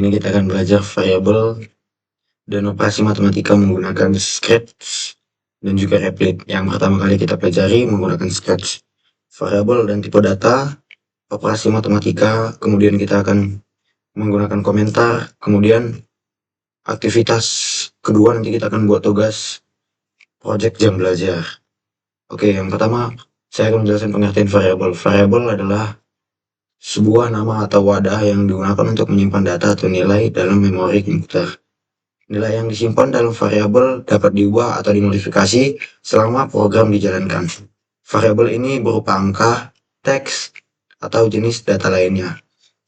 Ini kita akan belajar variabel dan operasi matematika menggunakan Scratch dan juga Replit. Yang pertama kali kita pelajari menggunakan Scratch, variabel dan tipe data, operasi matematika, kemudian kita akan menggunakan komentar, kemudian aktivitas kedua nanti kita akan buat tugas project jam belajar. Oke, yang pertama saya akan menjelaskan pengertian variabel. Variabel adalah sebuah nama atau wadah yang digunakan untuk menyimpan data atau nilai dalam memori komputer. Nilai yang disimpan dalam variabel dapat diubah atau dimodifikasi selama program dijalankan. Variabel ini berupa angka, teks, atau jenis data lainnya,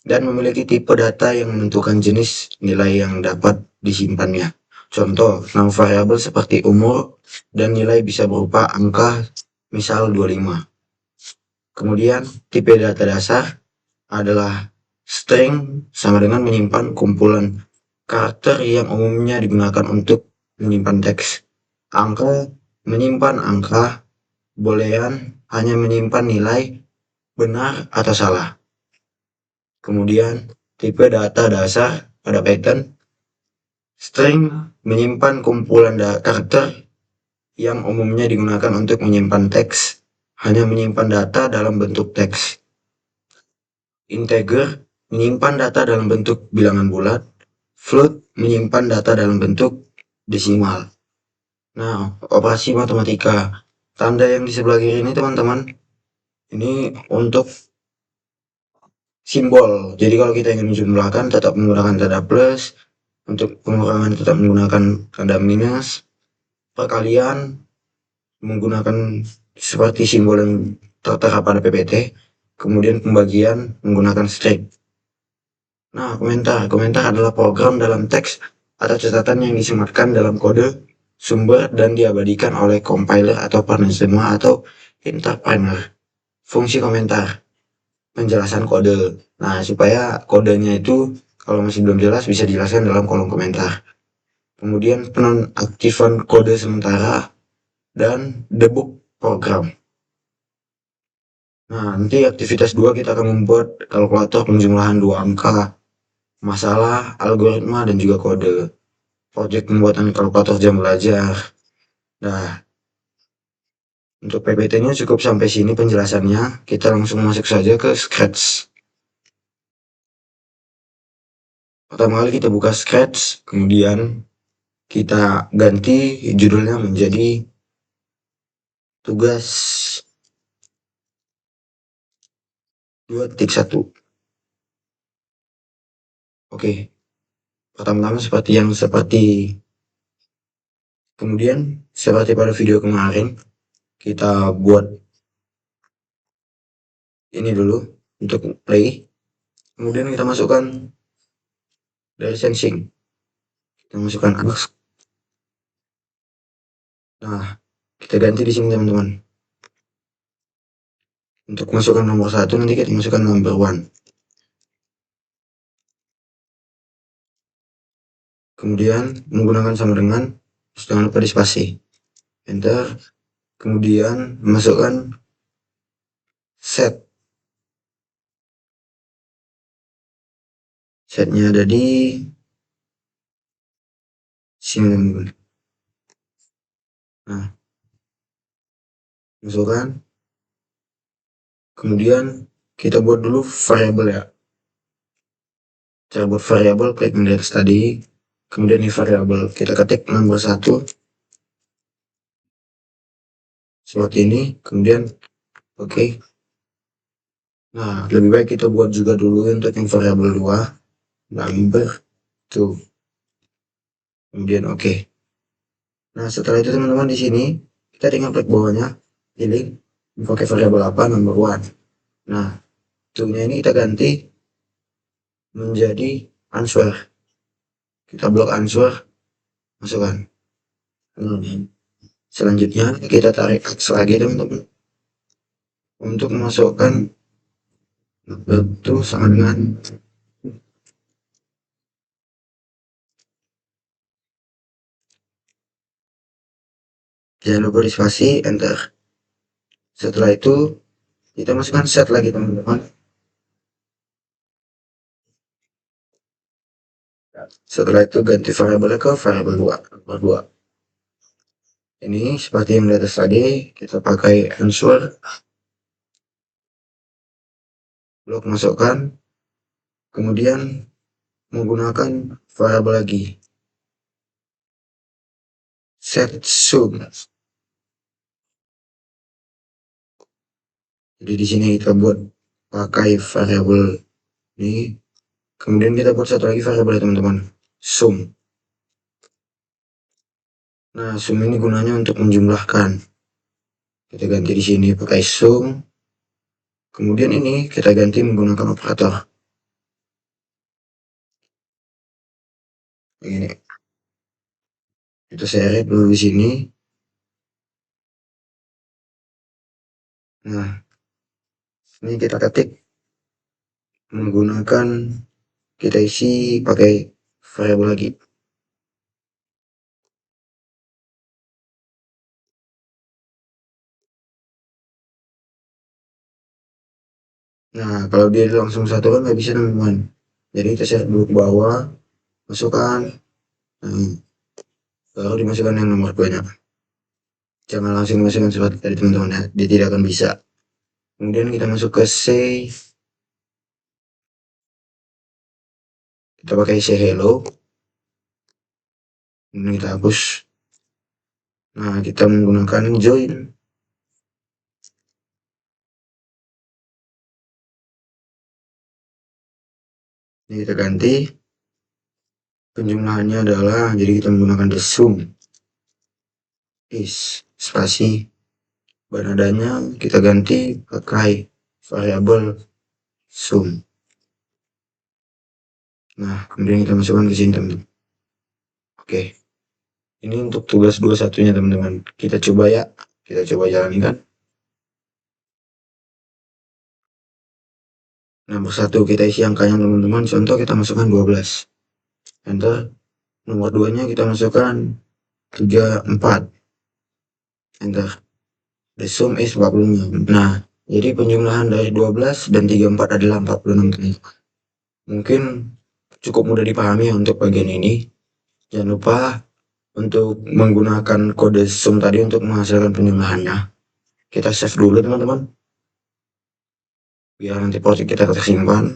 dan memiliki tipe data yang menentukan jenis nilai yang dapat disimpannya. Contoh, nama variabel seperti umur dan nilai bisa berupa angka, misal 25. Kemudian, tipe data dasar adalah string sama dengan menyimpan kumpulan karakter yang umumnya digunakan untuk menyimpan teks. Angka menyimpan angka, boolean hanya menyimpan nilai benar atau salah. Kemudian tipe data dasar pada Python, string menyimpan kumpulan karakter yang umumnya digunakan untuk menyimpan teks, hanya menyimpan data dalam bentuk teks. Integer menyimpan data dalam bentuk bilangan bulat, float menyimpan data dalam bentuk desimal. Nah, operasi matematika, tanda yang di sebelah kiri ini teman-teman, ini untuk simbol. Jadi kalau kita ingin menjumlahkan tetap menggunakan tanda plus, untuk pengurangan tetap menggunakan tanda minus, perkalian menggunakan seperti simbol yang tertera pada PPT, kemudian pembagian menggunakan strip. Nah, komentar adalah program dalam teks atau catatan yang disematkan dalam kode sumber dan diabadikan oleh compiler atau penerjemah atau interpreter. Fungsi komentar, penjelasan kode. Nah, supaya kodenya itu kalau masih belum jelas bisa dijelaskan dalam kolom komentar. Kemudian penonaktifan kode sementara dan debug program. Nah, nanti aktivitas 2 kita akan membuat kalkulator penjumlahan 2 angka, masalah, algoritma, dan juga kode. Project pembuatan kalkulator jam belajar. Nah, untuk PPT-nya cukup sampai sini penjelasannya. Kita langsung masuk saja ke Scratch. Pertama kali kita buka Scratch, kemudian kita ganti judulnya menjadi tugas 2.1. Oke, pertama-tama seperti kemudian seperti pada video kemarin, kita buat ini dulu untuk play. Kemudian kita masukkan dari sensing. Kita masukkan ask. Nah, kita ganti di sini teman-teman. Untuk masukkan nomor 1 nanti kita masukkan number 1. Kemudian menggunakan sama dengan, jangan lupa di spasi. Enter. Kemudian masukkan set. Setnya ada di sini teman-teman. Nah, masukkan. Kemudian kita buat dulu variabel ya. Cara buat variabel, klik index tadi. Kemudian di variabel kita ketik nomor 1 seperti ini. Kemudian oke. Nah, lebih baik kita buat juga dulu untuk yang variabel 2 number 2. Kemudian oke. Nah, setelah itu teman-teman di sini kita tinggal klik bawahnya, pilih pakai variabel apa, number 1. Nah, nya ini kita ganti menjadi answer. Kita blok answer, masukkan. Selanjutnya kita tarik X lagi teman-teman untuk memasukkan itu sama dengan jangan lupa di spasi, enter. Setelah itu kita masukkan set lagi teman-teman. Setelah itu ganti variabelnya ke variabel 2, nomor 2. Ini seperti yang di atas tadi, kita pakai answer, blok masukkan, kemudian menggunakan variabel lagi, set sum. Jadi di sini kita buat pakai variabel ini, kemudian kita buat satu lagi variabel ya teman-teman, sum. Nah, sum ini gunanya untuk menjumlahkan. Kita ganti di sini pakai sum. Kemudian ini kita ganti menggunakan operator. Ini kita seret dulu di sini. Nah, ini kita ketik menggunakan, kita isi pakai variabel lagi. Nah, kalau dia langsung satu kan nggak bisa teman-teman. Jadi kita seret dulu ke bawah, masukkan, nah, baru dimasukkan yang nomor 2 nya. Jangan langsung masukkan seperti tadi teman-teman ya, dia tidak akan bisa. Kemudian kita masuk ke C, kita pakai C hello, ini kita hapus. Nah, kita menggunakan join, ini kita ganti penjumlahannya adalah, jadi kita menggunakan the sum is spasi, nadanya kita ganti pakai variabel sum. Nah, kemudian kita masukkan ke sini teman-teman. Oke, ini untuk tugas 21-nya teman-teman. Kita coba ya, kita coba jalankan. Nomor 1 kita isi angkanya teman-teman, contoh kita masukkan 12. Enter. Nomor 2-nya kita masukkan 34. Enter. The sum is 46. Nah, jadi penjumlahan dari 12 dan 34 adalah 46 teman-teman. Mungkin cukup mudah dipahami ya untuk bagian ini. Jangan lupa untuk menggunakan kode sum tadi untuk menghasilkan penjumlahannya. Kita save dulu teman-teman, biar nanti project kita tersimpan.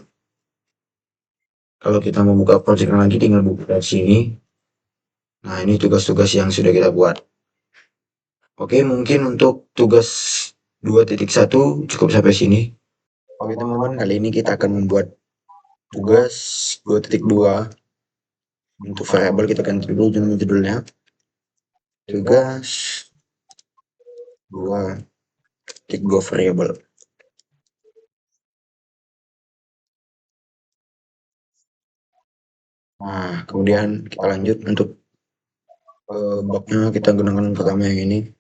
Kalau kita mau buka project lagi tinggal buka dari sini. Nah, ini tugas-tugas yang sudah kita buat. Oke, mungkin untuk tugas 2.1 cukup sampai sini. Oke teman-teman, kali ini kita akan membuat tugas 2.2. Untuk variabel kita ganti dulu judulnya. Tugas 2.2 variabel. Nah, kemudian kita lanjut untuk bloknya kita gunakan pertama yang ini.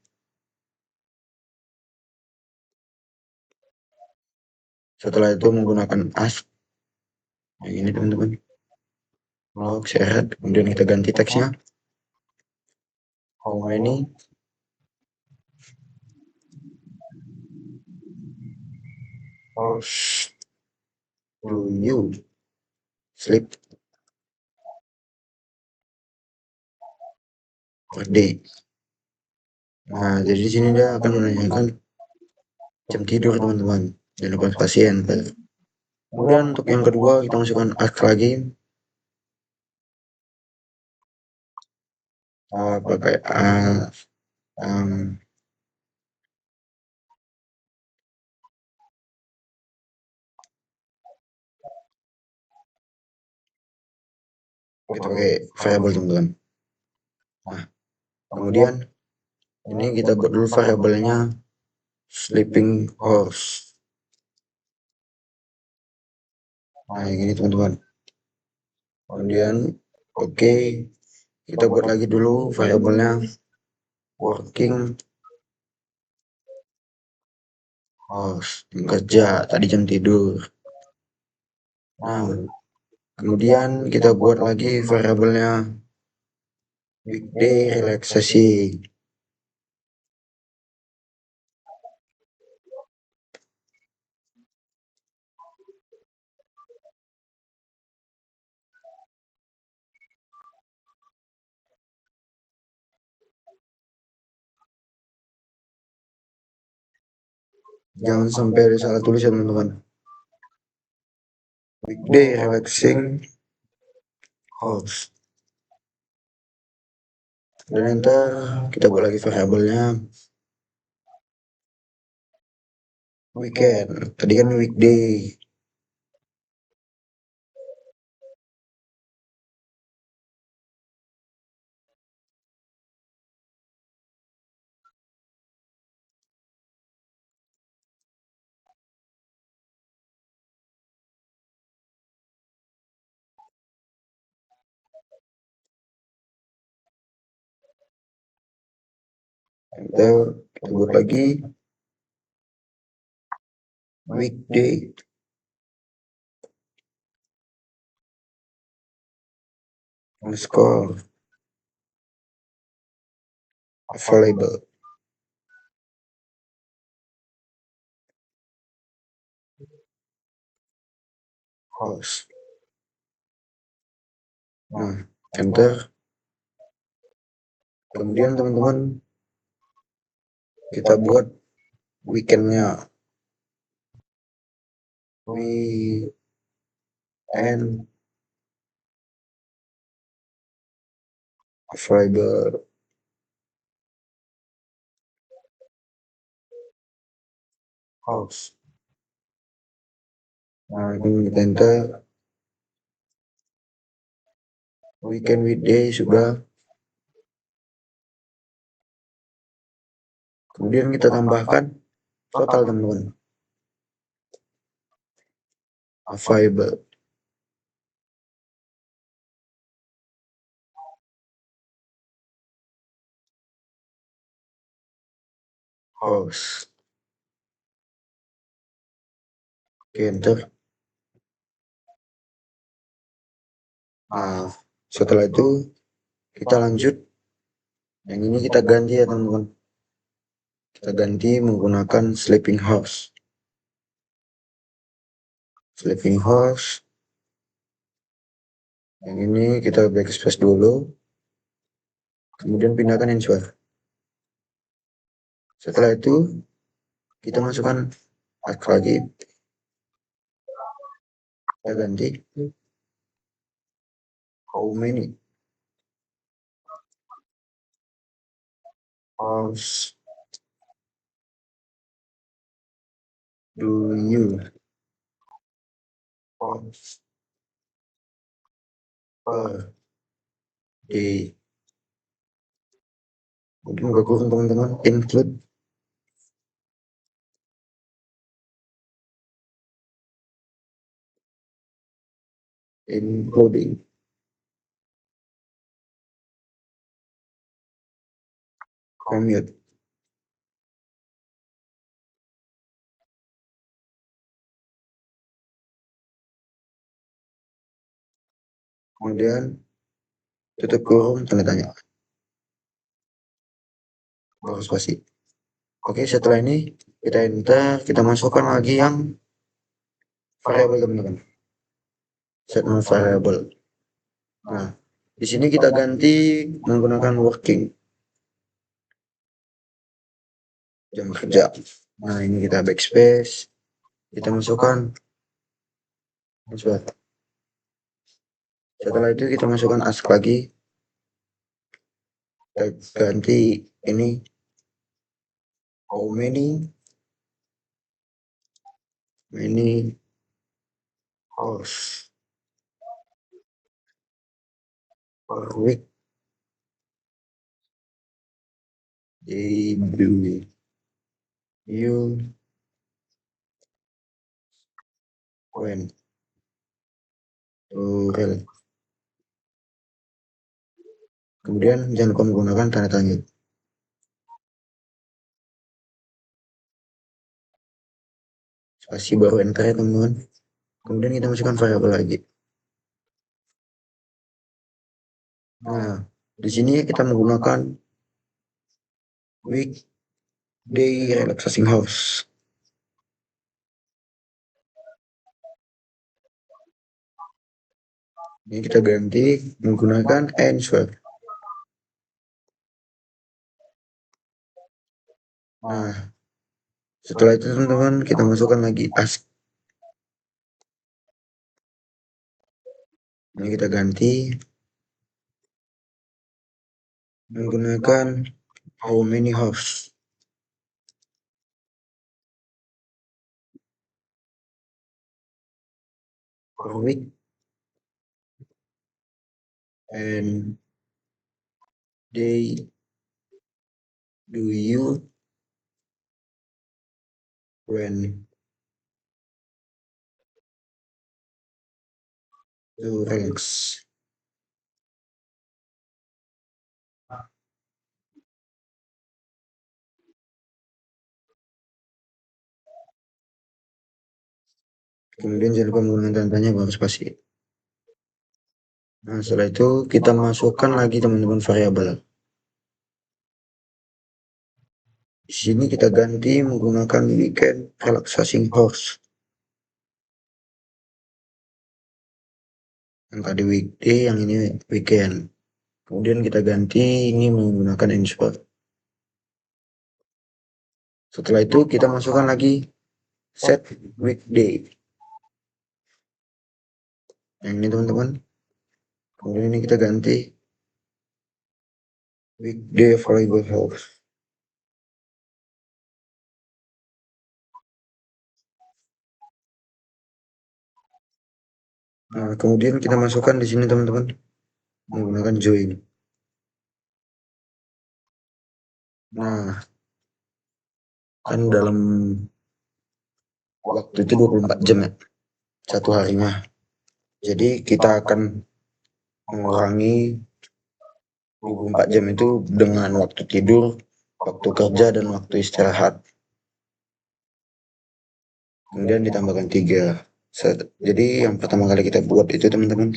Setelah itu menggunakan ask yang ini teman-teman. Blok seret, kemudian kita ganti teksnya. How many hours do you sleep per day? Nah, jadi di sini dia akan menanyakan jam tidur teman-teman. Jangan lupa spasi enter. Kemudian untuk yang kedua kita masukkan ask lagi. Pakai ask kita pakai variabel teman-teman. Nah, kemudian ini kita buat dulu variabelnya sleeping horse. Nah, yang ini teman-teman. Kemudian oke, kita buat lagi dulu variabelnya working horse, kerja, tadi jam tidur. Nah, kemudian kita buat lagi variabelnya weekday relaksasi. Jangan sampai ada salah tulis ya teman-teman. Weekday relaxing hours. Dan enter, kita buat lagi variabelnya weekend. Tadi kan weekday. Enter, kita buat lagi weekday. Underscore available hours. Nah, enter. Kemudian teman-teman kita buat weekendnya. Weekend available hours. Nah, ini kita enter. Weekend weekday sudah. Kemudian kita tambahkan total teman-teman. Available hours. Oke, enter. Nah, setelah itu kita lanjut. Yang ini kita ganti ya teman-teman. Kita ganti menggunakan sleeping house. Sleeping house. Yang ini kita backspace dulu. Kemudian pindahkan answer. Setelah itu kita masukkan ask lagi. Kita ganti how many hours do you hours per day. Mungkin gak kurang teman-teman, including commute. Kemudian tutup kurung tanda tanya. Baru spasi. Oke, setelah ini kita enter, kita masukkan lagi yang variabel teman-teman. Set no variable. Nah, di sini kita ganti menggunakan working jam kerja. Nah, ini kita backspace, kita masukkan password. Setelah itu kita masukkan ask lagi. Kita ganti ini how many hours per week do you when to real. Kemudian jangan lupa menggunakan tanda tanya. Spasi baru enter ya teman-teman. Kemudian kita masukkan variabel lagi. Nah, di sini kita menggunakan weekday relaxing house. Ini kita ganti menggunakan answer. Nah, Setelah itu teman-teman kita masukkan lagi ask. Ini kita ganti menggunakan how many house per week and day do you when to relax. Kemudian jangan lupa menggunakan tanda tanya baru spasi. Nah, setelah itu kita masukkan lagi teman-teman variabel. Di sini kita ganti menggunakan weekend relaxing horse. Yang tadi weekday, yang ini weekend. Kemudian kita ganti ini menggunakan insert. Setelah itu kita masukkan lagi set weekday. Yang ini teman-teman. Kemudian ini kita ganti weekday available hours. Nah, kemudian kita masukkan di sini teman-teman menggunakan join. Nah, kan dalam waktu itu 24 jam ya, satu harinya. Jadi kita akan mengurangi 24 jam itu dengan waktu tidur, waktu kerja, dan waktu istirahat. Kemudian ditambahkan 3. Jadi yang pertama kali kita buat itu teman-teman,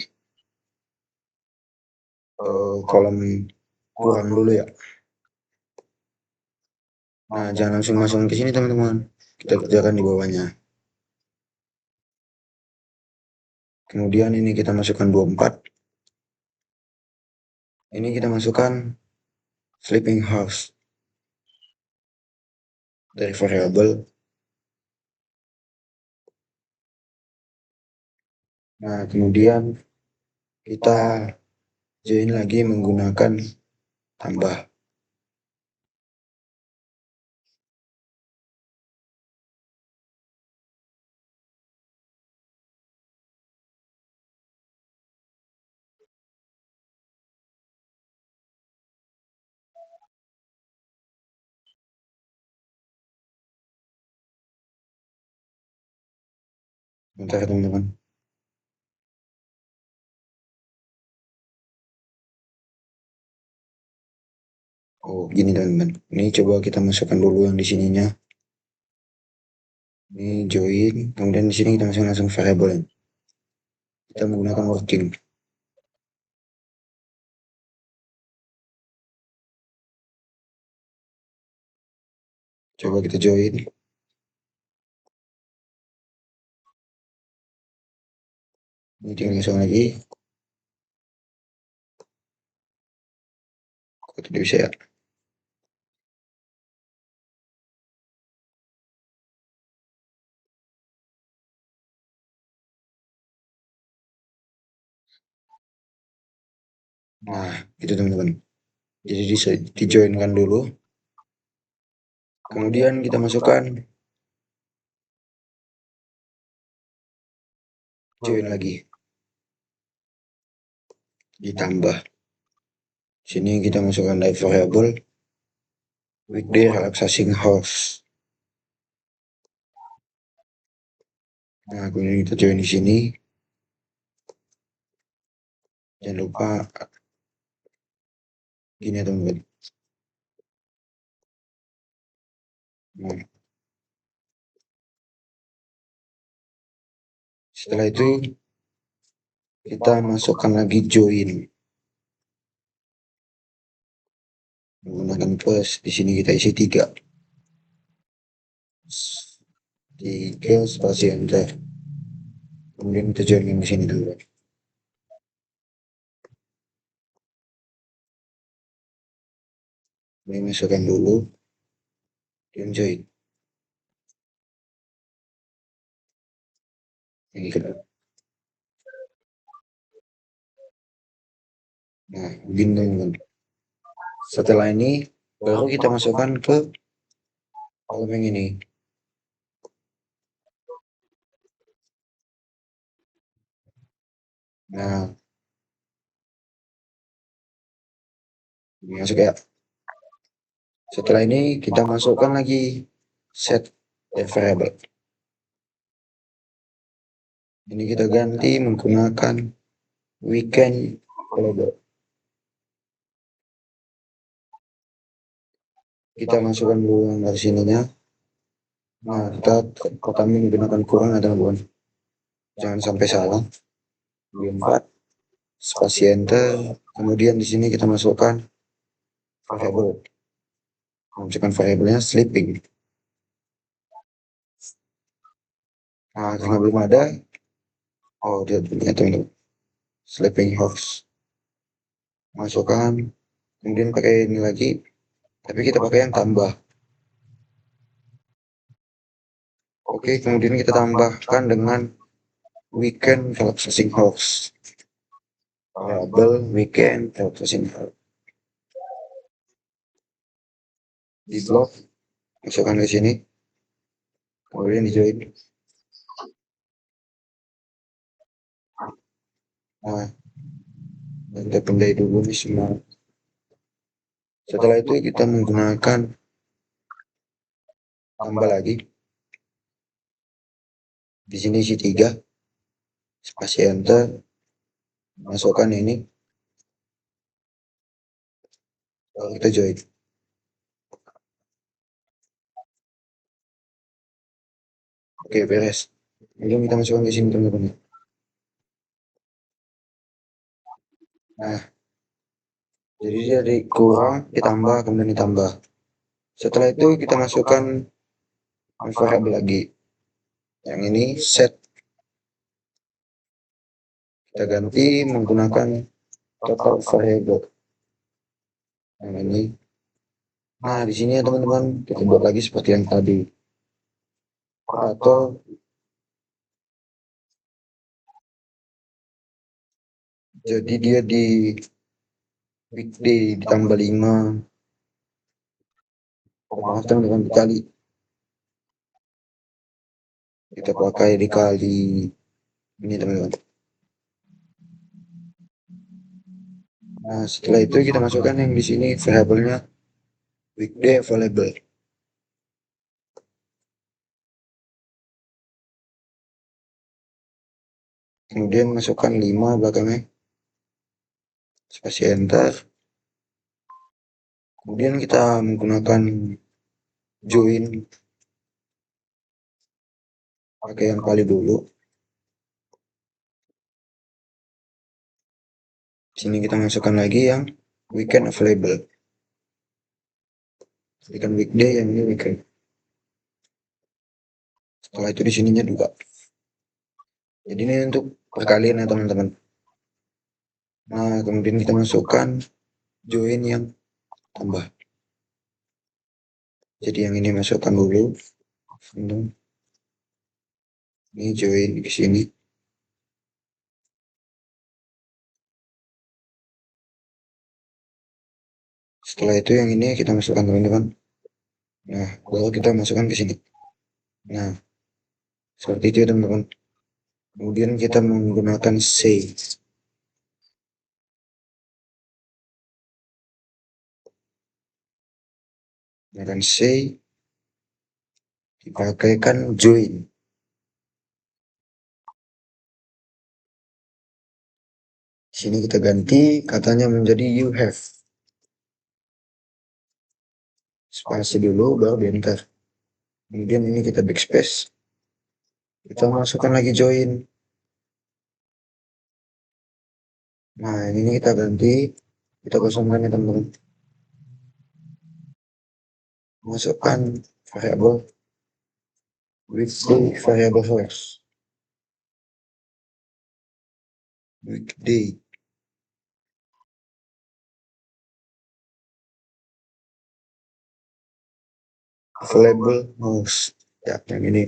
kolom kurang dulu ya. Nah, jangan langsung masuk ke sini teman-teman. Kita kerjakan di bawahnya. Kemudian ini kita masukkan 24. Ini kita masukkan sleeping house dari variabel. Nah, kemudian kita join lagi menggunakan tambah. Bentar teman-teman. Oh, gini teman-teman. Ini coba kita masukkan dulu yang di sininya. Ini join, kemudian di sini kita masukkan langsung variabel. Kita menggunakan working. Coba kita join. Ini tinggal masuk lagi. Kok tidak bisa ya? Nah, itu teman-teman. Jadi di-joinkan dulu. Kemudian kita masukkan join lagi. Ditambah. Sini kita masukkan live variable weekday relaxing house. Nah, kemudian kita join di sini. Jangan lupa gini ya teman-teman. Nah, setelah itu kita masukkan lagi join menggunakan plus. Di sini kita isi 3 spasi enter. Kemudian kita join di sini dulu. Ini masukkan dulu dan join. Ini kedua. Nah, begini teman-teman. Setelah ini baru kita masukkan ke kolom yang ini. Nah, ini masuk ya. Setelah ini kita masukkan lagi set variable. Ini kita ganti menggunakan weekend available. Kita masukkan dulu yang dari sininya. Nah, kita kami menggunakan kurang atau bukan. Jangan sampai salah. 4 spasi enter. Kemudian di sini kita masukkan variable. Masukkan variabelnya sleeping. Nah, karena belum ada, oh dia punya teman-teman. Sleeping house. Masukkan, kemudian pakai ini lagi, tapi kita pakai yang tambah. Oke, kemudian kita tambahkan dengan weekend processing house. Variable weekend processing house. Di blok, masukkan ke sini, kemudian di join. Nah, kita pindai dulu nih semua. Setelah itu kita menggunakan tambah lagi. Di sini isi 3, spasi enter, masukkan ini, lalu kita join. Oke, beres. Kemudian kita masukkan di sini teman-teman. Nah, jadi dia dari kurang ditambah kemudian ditambah. Setelah itu kita masukkan variable lagi. Yang ini set. Kita ganti menggunakan total variable. Yang ini. Nah, di sini ya teman-teman, kita buat lagi seperti yang tadi. Atau jadi dia di weekday ditambah 5. Pembahasan dengan dikali. Kita pakai dikali ini teman-teman. Nah, setelah itu kita masukkan yang di sini variabelnya weekday available. Kemudian masukkan 5 belakangnya. Spasi enter. Kemudian kita menggunakan join. Pakai yang kali dulu. Sini kita masukkan lagi yang weekend available. Weekend weekday yang ini weekend. Setelah itu di sininya juga. Jadi ini untuk perkalian ya teman-teman. Nah, kemudian kita masukkan join yang tambah. Jadi yang ini masukkan dulu. Ini join di sini. Setelah itu yang ini kita masukkan teman-teman. Nah, baru kita masukkan ke sini. Nah, seperti itu ya teman-teman. Kemudian kita menggunakan say. Menggunakan say. Dipakaikan join. Sini kita ganti katanya menjadi you have. Spasi dulu baru di enter. Kemudian ini kita backspace. Kita masukkan lagi join. Nah, ini kita ganti. Kita kosongkan ya teman-teman. Masukkan variable weekday variable source. Weekday. Available host. Ya, yang ini.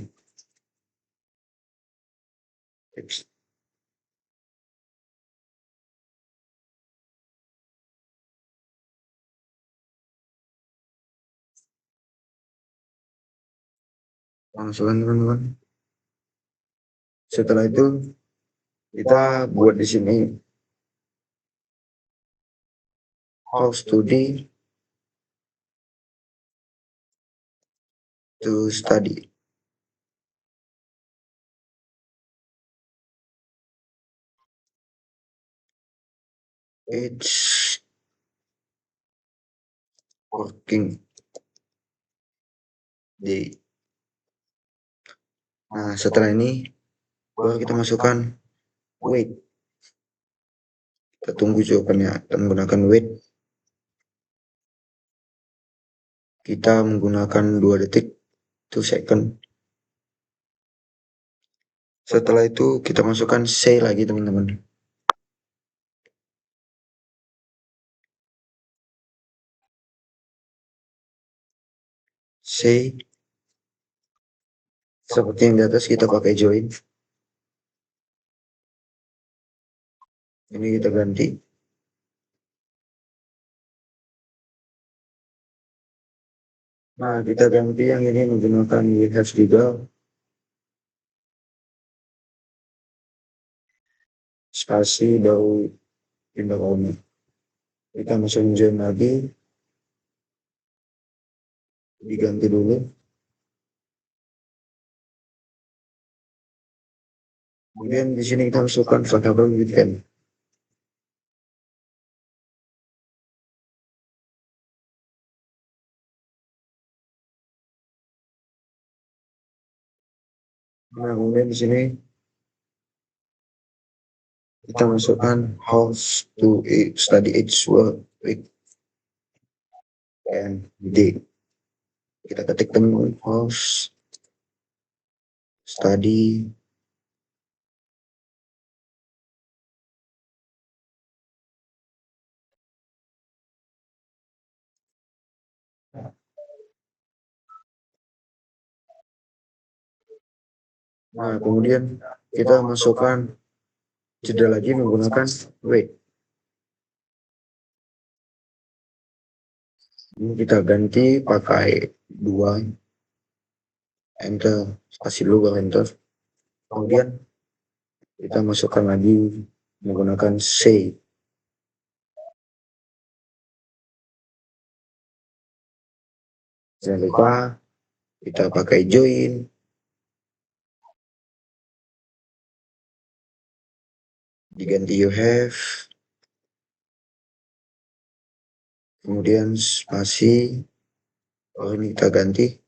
Langsung teman-teman. Setelah itu kita buat di sini how to study. It's working day. Nah, setelah ini baru kita masukkan wait. Kita tunggu jawabannya. Kita menggunakan wait. Kita menggunakan 2 detik, 2 second. Setelah itu kita masukkan say lagi teman-teman. Say seperti yang di atas, kita pakai join. Ini kita ganti. Nah, kita ganti yang ini menggunakan we have juga. Spasi baru pindah koma. Kita masukin join lagi. Diganti dulu. Kemudian di sini kita masukkan variabel weekend. Nah, kemudian di sini kita masukkan house to study each week and day. Kita ketik teman house study Nah, kemudian kita masukkan jeda lagi menggunakan wait. Ini kita ganti pakai 2 enter, spasi dulu baru enter. Kemudian kita masukkan lagi menggunakan say. Jangan lupa kita pakai join. Diganti you have. Kemudian spasi. Oh, ini kita ganti.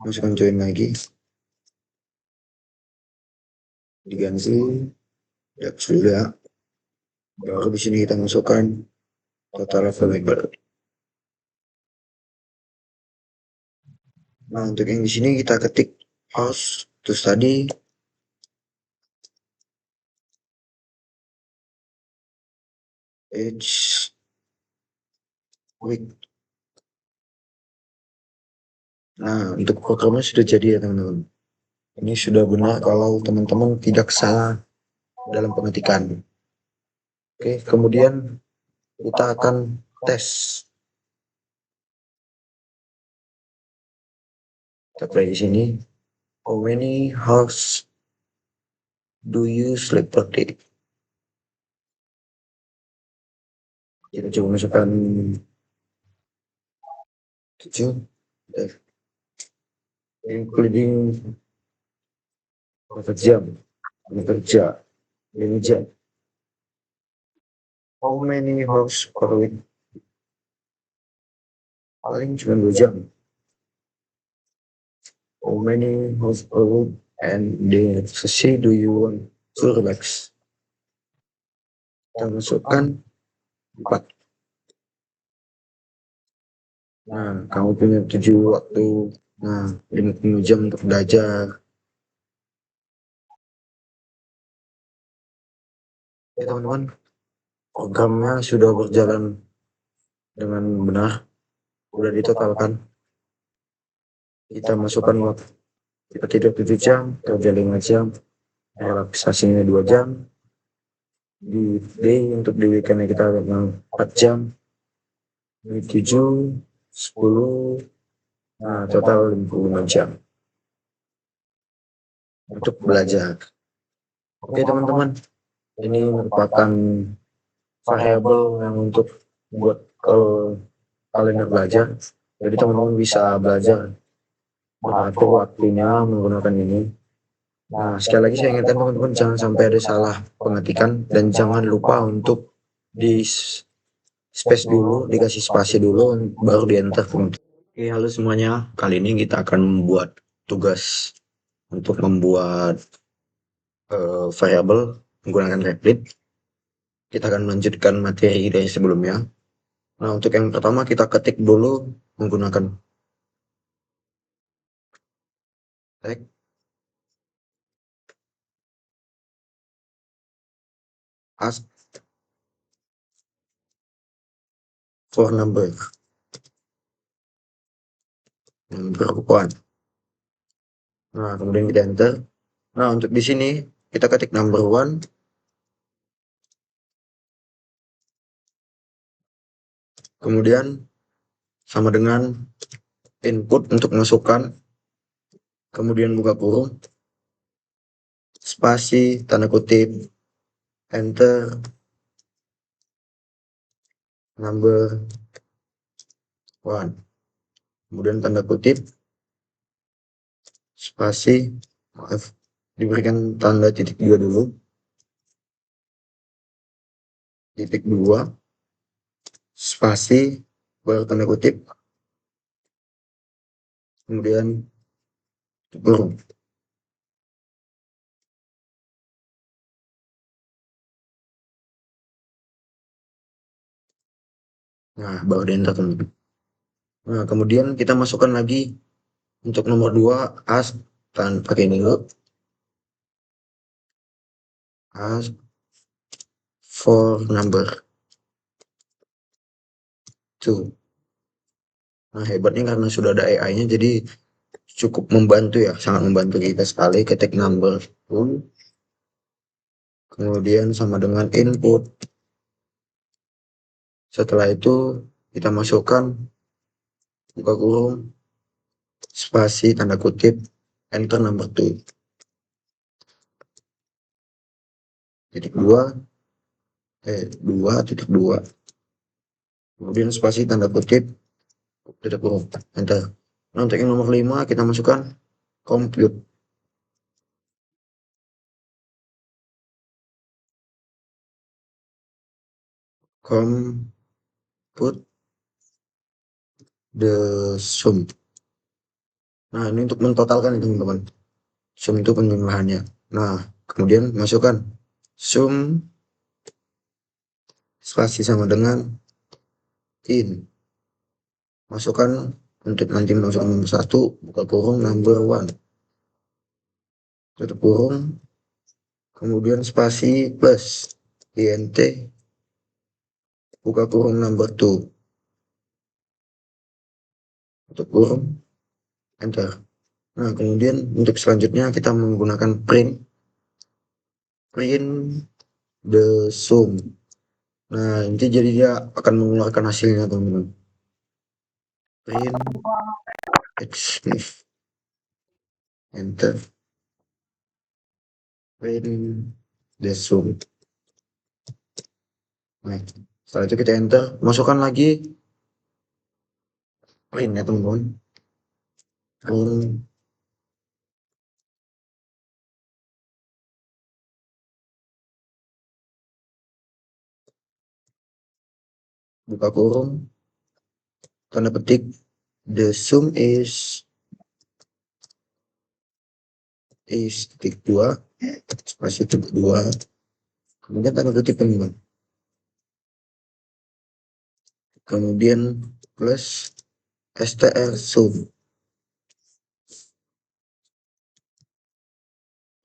Masukkan join lagi. Diganti. Ya sudah. Baru di sini kita masukkan total available. Nah, untuk yang di sini kita ketik house to study each week. Nah, untuk programnya sudah jadi ya teman-teman. Ini sudah benar kalau teman-teman tidak salah dalam pengetikan. Oke, kemudian kita akan tes. Kita play di sini. How many hours do you sleep per day? Kita coba masukkan 7, including berapa jam bekerja, 5 jam. How many hours per week? Paling cuma 2 jam. How many hours per week and the sesi do you want to relax? Kita masukkan 4. Nah, kamu punya 7 waktu. Nah, 50 jam untuk belajar. Ya teman-teman, programnya sudah berjalan dengan benar. Sudah ditotalkan. Kita masukkan waktu. Kita tidur 7 jam, kerja 5 jam. relaksasinya 2 jam, di weekday untuk di weekend kita 4 jam, di 7, 10, nah total 55 jam untuk belajar. Oke teman-teman, ini merupakan variabel yang untuk buat kalender belajar. Jadi teman-teman bisa belajar mengatur waktunya menggunakan ini. Nah, sekali lagi saya ingatkan teman-teman jangan sampai ada salah pengetikan dan jangan lupa untuk di space dulu, dikasih spasi dulu baru di enter. Oke, halo semuanya. Kali ini kita akan membuat tugas untuk membuat variabel menggunakan Replit. Kita akan melanjutkan materi dari sebelumnya. Nah, untuk yang pertama kita ketik dulu menggunakan tag ask for number one. Nah, kemudian kita enter. Nah, untuk di sini kita ketik number one. Kemudian sama dengan input untuk masukkan, kemudian buka kurung, spasi, tanda kutip, enter, number one, kemudian tanda kutip, spasi, maaf, diberikan tanda titik 2 dulu, titik 2, spasi, baru tanda kutip, kemudian kurung. Nah, baru di enter teman-teman. Nah, kemudian kita masukkan lagi untuk nomor 2 ask pakai ini dulu, ask for number 2. Nah, hebatnya karena sudah ada AI-nya jadi cukup membantu ya, sangat membantu kita sekali. Ketik number 2, kemudian sama dengan input. Setelah itu kita masukkan buka kurung, spasi, tanda kutip, enter number 2, titik 2, 2.2, kemudian spasi, tanda kutip, titik kurung, enter. Nah, untuk yang nomor 5 kita masukkan compute. Compute the sum. Nah, ini untuk mentotalkan teman-teman. Sum itu penjumlahannya. Nah, kemudian masukkan sum spasi sama dengan in. Masukkan untuk nanti masukkan nomor 1, buka kurung number 1. Tutup kurung, kemudian spasi plus int, buka kurung number 2. Tutup kurung, enter. Nah, kemudian untuk selanjutnya kita menggunakan print the sum. Nah, ini jadi dia akan mengeluarkan hasilnya teman-teman. Print xlif, enter. Print the sum. Nah, setelah itu kita enter, masukkan lagi print ya teman-teman. Print buka kurung, tanda petik, the sum is titik 2, spasi titik 2, kemudian tanda kutip teman-teman. Kemudian plus str sum.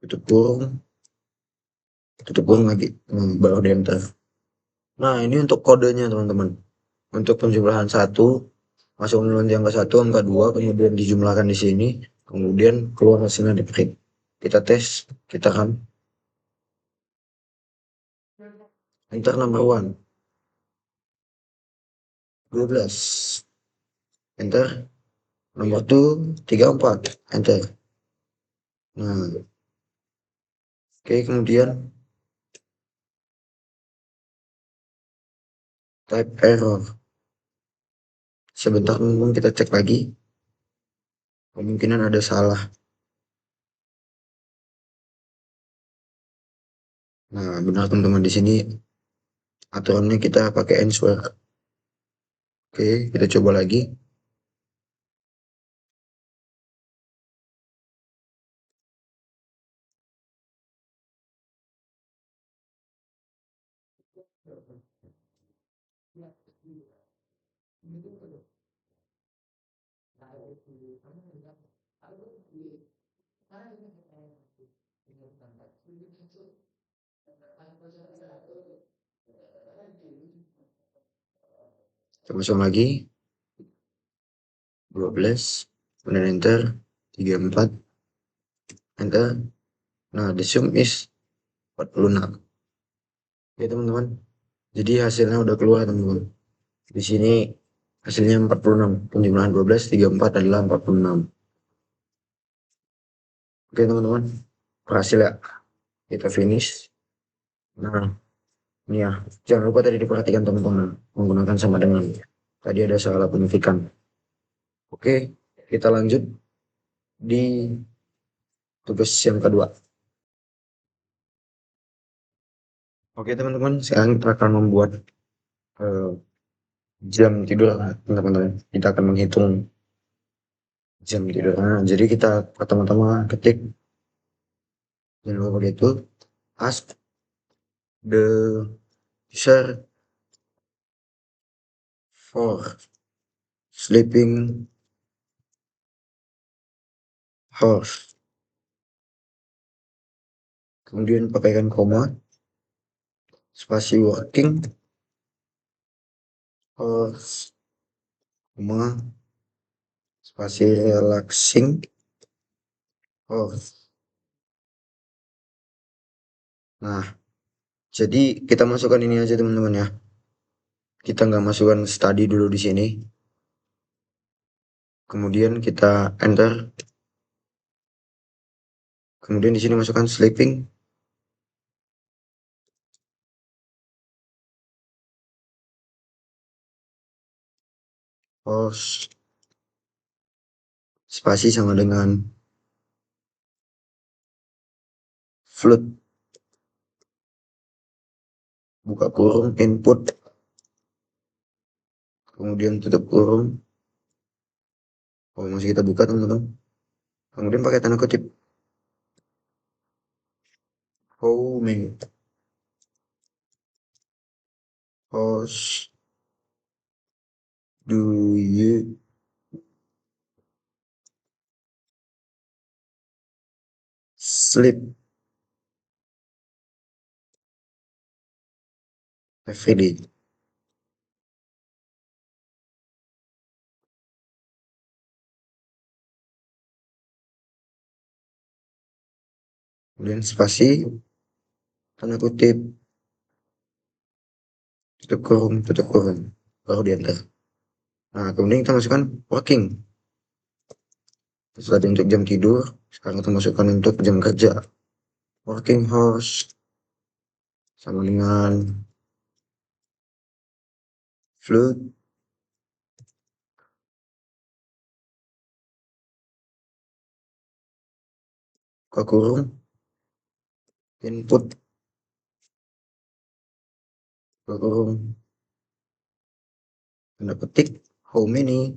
Tutup kurung lagi, baru di enter. Nah, ini untuk kodenya teman-teman. Untuk penjumlahan 1, masuk ke angka 1, angka 2, kemudian dijumlahkan di sini, kemudian keluar hasilnya di print. Kita tes, kita kan enter number one. 12, enter number two. 34, enter. Nah, oke, kemudian type error. Sebentar teman-teman, kita cek lagi. Kemungkinan ada salah. Nah, benar teman-teman, di sini aturannya kita pakai answer. Oke, kita coba lagi. Kita masuk lagi. 12, kemudian enter. 34, enter. Nah, the sum is 46. Oke teman-teman, jadi hasilnya udah keluar teman-teman. Di sini hasilnya 46. Penjumlahan 12, 34 adalah 46. Oke teman-teman, berhasil ya. Kita finish. Nah, ini ya, jangan lupa tadi diperhatikan teman-teman, menggunakan sama dengan. Tadi ada salah penyuntikan. Oke, kita lanjut di tugas yang kedua. Oke teman-teman, sekarang kita akan membuat eh, jam tidur teman-teman. Kita akan menghitung jam tidur. Nah, jadi kita pertama-tama ketik, jangan lupa itu, ask the user for sleeping hours. Kemudian pakaikan koma, spasi working hours, koma, spasi relaxing hours. Nah, jadi kita masukkan ini aja teman-teman ya. Kita nggak masukkan study dulu di sini. Kemudian kita enter. Kemudian di sini masukkan sleeping hours, spasi sama dengan float, buka kurung, input, kemudian tutup kurung. Oh, masih kita buka teman-teman. Kemudian pakai tanda kutip. How many hours do you sleep every day? Kemudian spasi, tanda kutip, tutup kurung, baru di enter. Nah, kemudian kita masukkan working. Setelah untuk jam tidur, sekarang kita masukkan untuk jam kerja. Working hours sama dengan float, buka kurung, input, buka kurung, tanda ketik, how many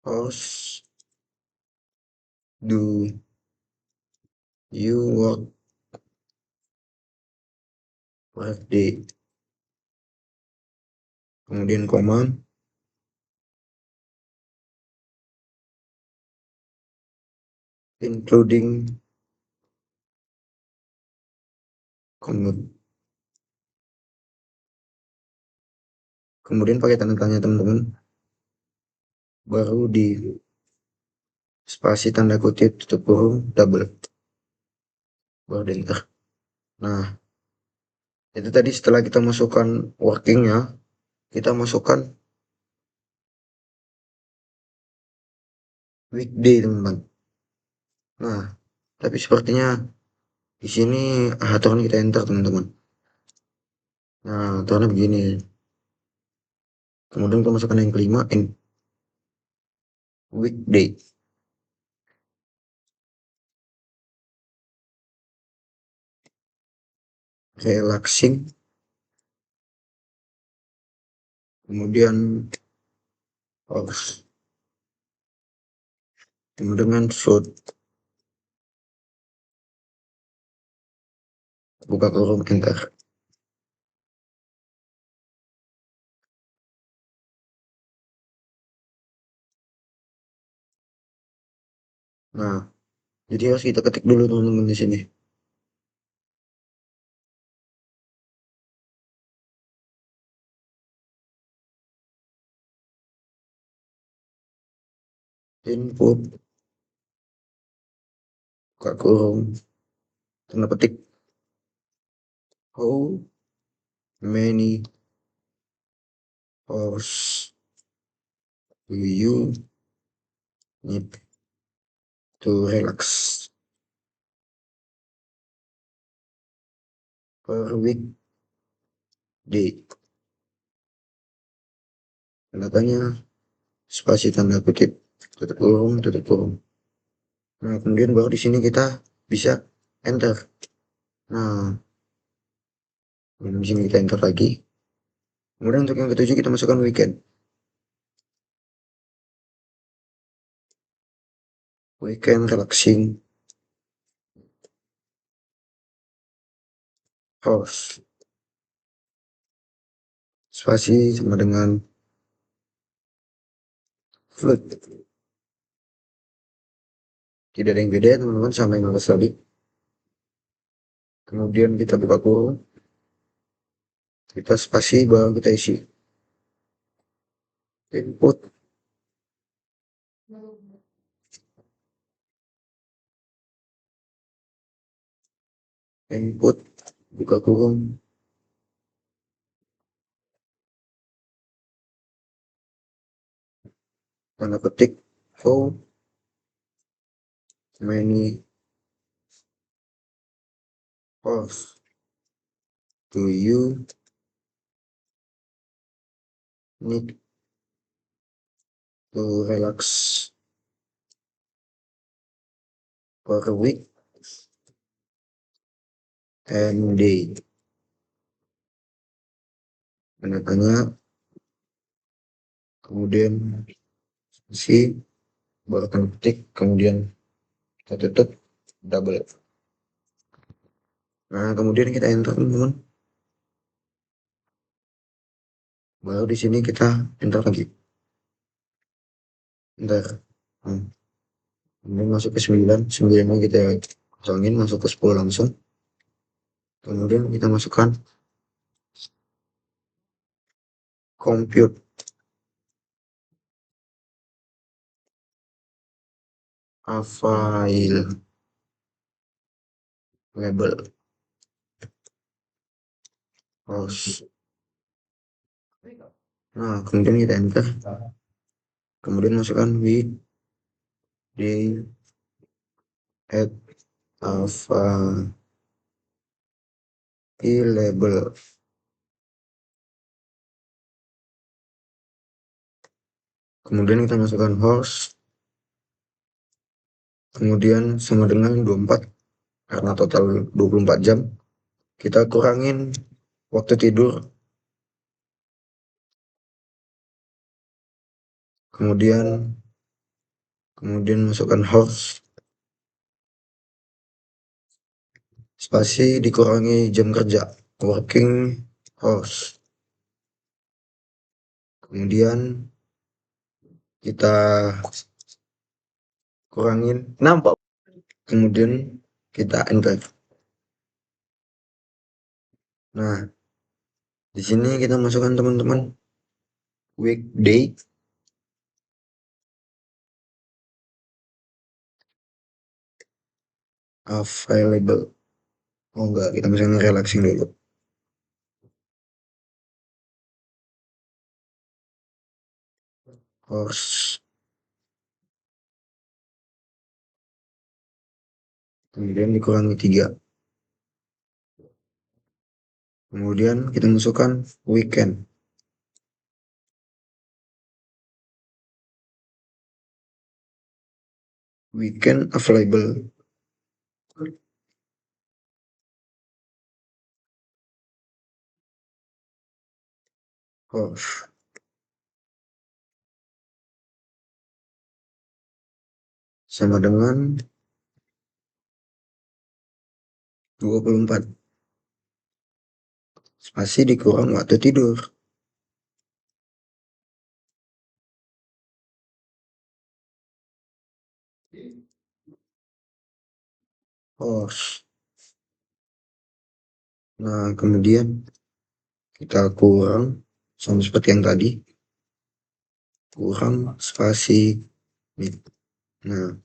hours do you work per day? Kemudian koma, including commute. Kemudian pakai tanda tanya teman-teman, baru di spasi tanda kutip tutup kurung double. baru di enter. Nah, itu tadi setelah kita masukkan workingnya, kita masukkan weekday, teman-teman. Nah, tapi sepertinya di sini aturan kita enter, teman-teman. Nah, aturannya begini. Kemudian kita masukkan yang kelima, in weekday. Relaxing. Kemudian hours. Kemudian shoot. Buka kurung enter. Nah, jadi harus kita ketik dulu, teman-teman, di sini. Input, buka kurung, tanda petik, how many hours do you need to relax per week day. Tanda spasi tanda kutip, tutup kurung, tutup kurung. Nah, kemudian baru di sini kita bisa enter. Nah, di sini kita enter lagi. Kemudian untuk yang ketujuh kita masukkan weekend. Weekend relaxing hours. Spasi sama dengan float. Tidak ada yang beda, teman-teman, sama yang atas tadi. Kemudian kita buka kurung, kita spasi, baru kita isi input, input, buka kurung, tanda petik, how many hours do you need to relax per week and day. Tanda kemudian si baru tanda petik, kemudian kita tutup double. Nah, kemudian kita enter, teman-teman. Baru di sini kita enter lagi. Enter. Nah, kemudian masuk ke 9, 9 kita kosongin, masuk ke 10 langsung. Kemudian kita masukkan compute a file label host. Nah, kemudian kita enter. Kemudian masukkan weekday at a file label. Kemudian kita masukkan host. Kemudian sama dengan 24 karena total 24 jam. Kita kurangin waktu tidur. Kemudian masukkan host. Spasi dikurangi jam kerja, working hours. Kemudian kita kurangin nampak. Kemudian kita enter. Nah, di sini kita masukkan, teman-teman, weekday available. Oh enggak, kita misalnya relaxing dulu. Horse. Kemudian dikurangi 3. Kemudian kita masukkan weekend. Weekend available. Horse. Sama dengan 24. Spasi dikurang waktu tidur. Horse. Nah, kemudian kita kurang sama seperti yang tadi, kurang spasi mid. Nah,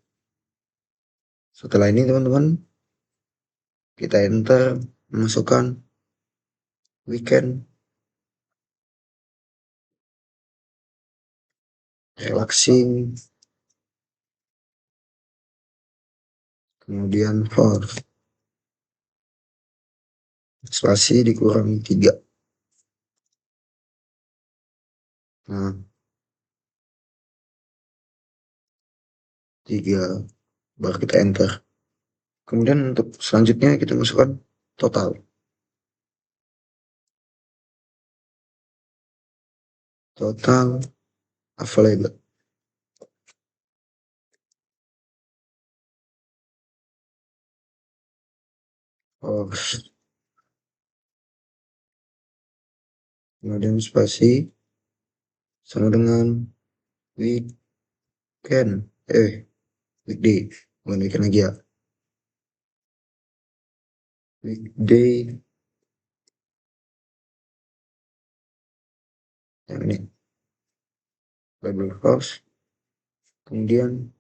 setelah ini teman-teman, kita enter masukkan weekend, relaxing, kemudian horse. Spasi dikurangi 3. Nah, 3 baru kita enter. Kemudian untuk selanjutnya kita masukkan total. Total available. Horse. Kemudian spasi sama dengan weekend. Weekday. Bukan weekend lagi ya. Weekday. Yang ini. Label horse. Kemudian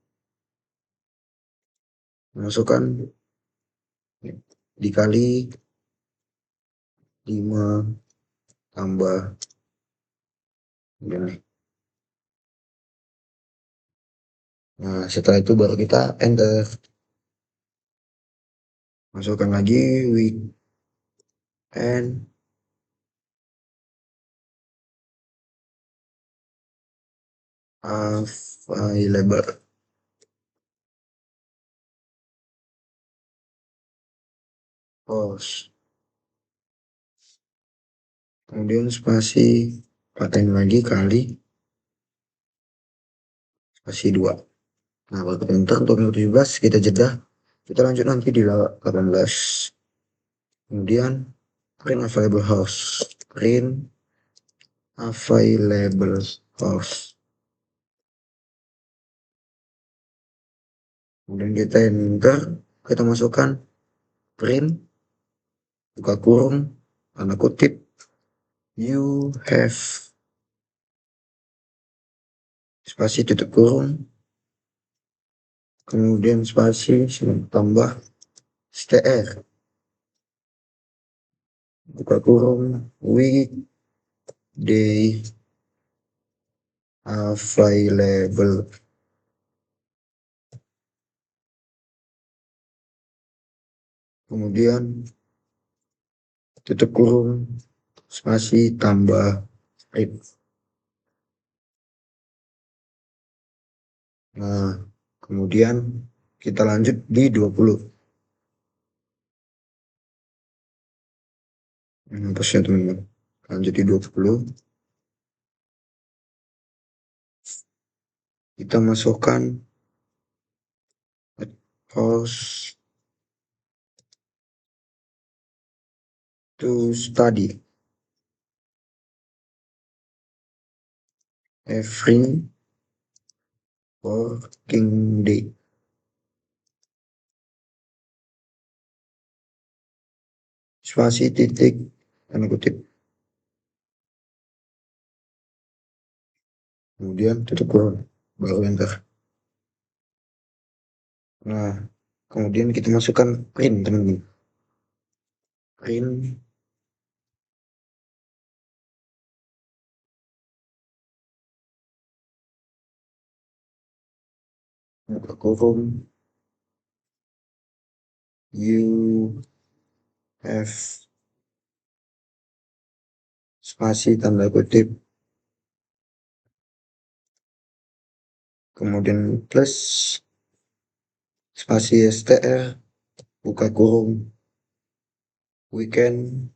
masukkan dikali 5 tambah ini. Nah, setelah itu baru kita enter. Masukkan lagi weekend available. Horse. Kemudian spasi paten lagi kali spasi 2. Nah, baru enter untuk yang 17 kita jeda. Kita lanjut nanti di 18. Kemudian print available house. Print available house. Kemudian kita enter, kita masukkan print, buka kurung, tanda kutip, you have, spasi tutup kurung, kemudian spasi tambah str, buka kurung, weekday available. Kemudian tutup kurung, spasi tambah strip. Nah, kemudian kita lanjut di 20. Pasnya teman-teman. Lanjut di 20. Kita masukkan house to study every working day. Spasi titik tanda kutip. Kemudian tutup kurung, baru enter. Nah, kemudian kita masukkan print teman-teman. print buka kurung you have spasi tanda kutip kemudian plus spasi str buka kurung weekend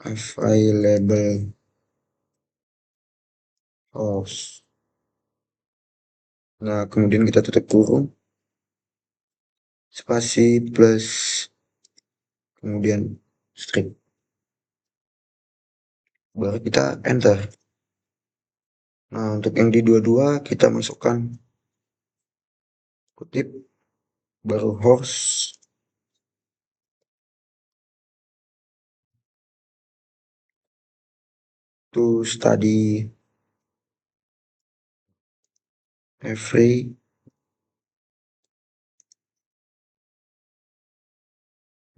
available house. Nah, kemudian kita tutup kurung spasi plus kemudian strip, baru kita enter. Nah, untuk yang di dua-dua kita masukkan kutip baru horse to study every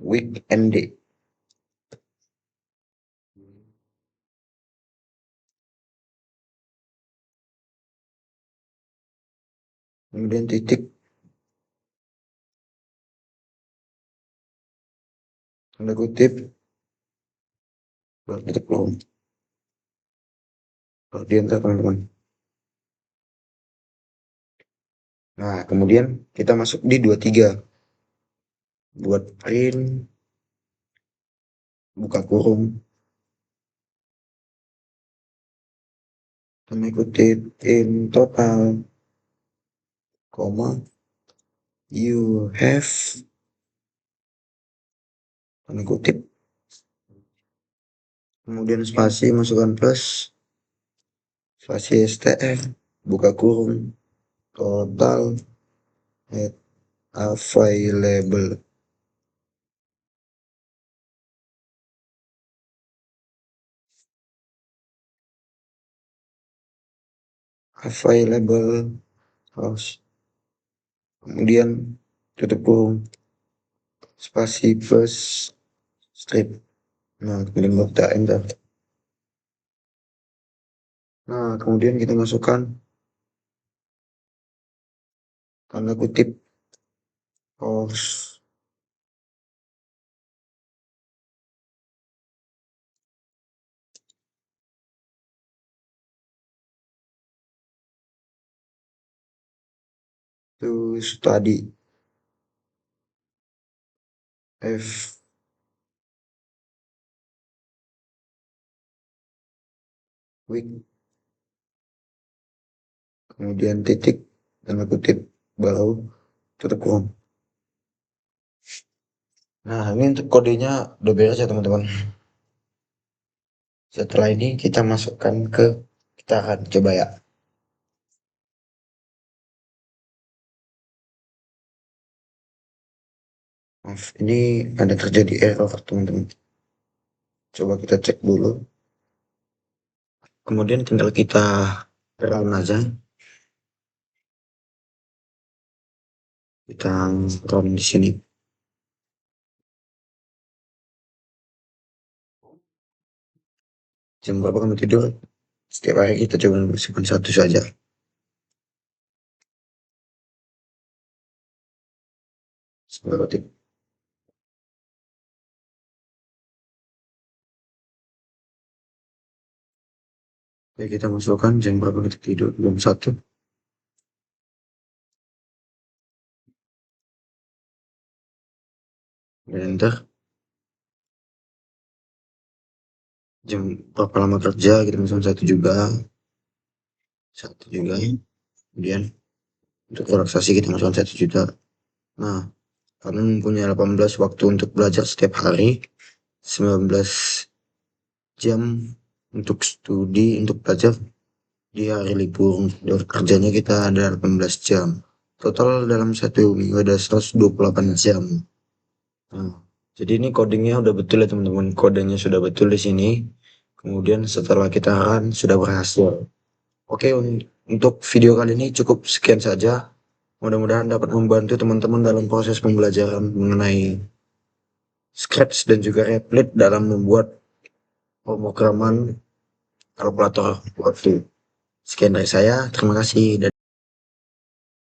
weekend. Kemudian titik tanda kutip baru titik belum baru di enter teman-teman. Nah, kemudian kita masuk di 23 buat print buka kurung tanda kutip in total koma you have tanda kutip kemudian spasi masukkan plus spasi str buka kurung total at available house kemudian tutup kurung spasi plus strip. Nah, kemudian kita enter. Nah, kemudian kita masukkan tanda kutip house to study F week kemudian titik tanda kutip baru tutup kurung. Nah, ini untuk kodenya udah beres ya teman-teman. Setelah ini kita masukkan ke kita akan coba ya. Maaf, ini ada terjadi error teman-teman. Coba kita cek dulu. Kemudian tinggal kita run aja. Kita run di sini. Jam berapa kamu tidur? Setiap hari kita coba membersihkan satu saja. Seperti Oke, kita masukkan jam berapa kita tidur, jam 1. Dan enter. Jam berapa lama kerja, kita masukkan 1 juga. 1 juga. Kemudian untuk relaksasi kita masukkan 1 juta. Nah, kamu mempunyai 18 waktu untuk belajar setiap hari, 19 jam untuk studi, untuk belajar di hari libur. Dari kerjanya kita ada 18 jam. Total dalam 1 minggu ada 128 jam. Nah, jadi ini codingnya udah betul ya teman-teman. Kodenya sudah betul di sini. Kemudian setelah kita run sudah berhasil. Oke, untuk video kali ini cukup sekian saja. Mudah-mudahan dapat membantu teman-teman dalam proses pembelajaran mengenai Scratch dan juga Replit dalam membuat pemrograman kalkulator waktu. Sekian dari saya, terima kasih.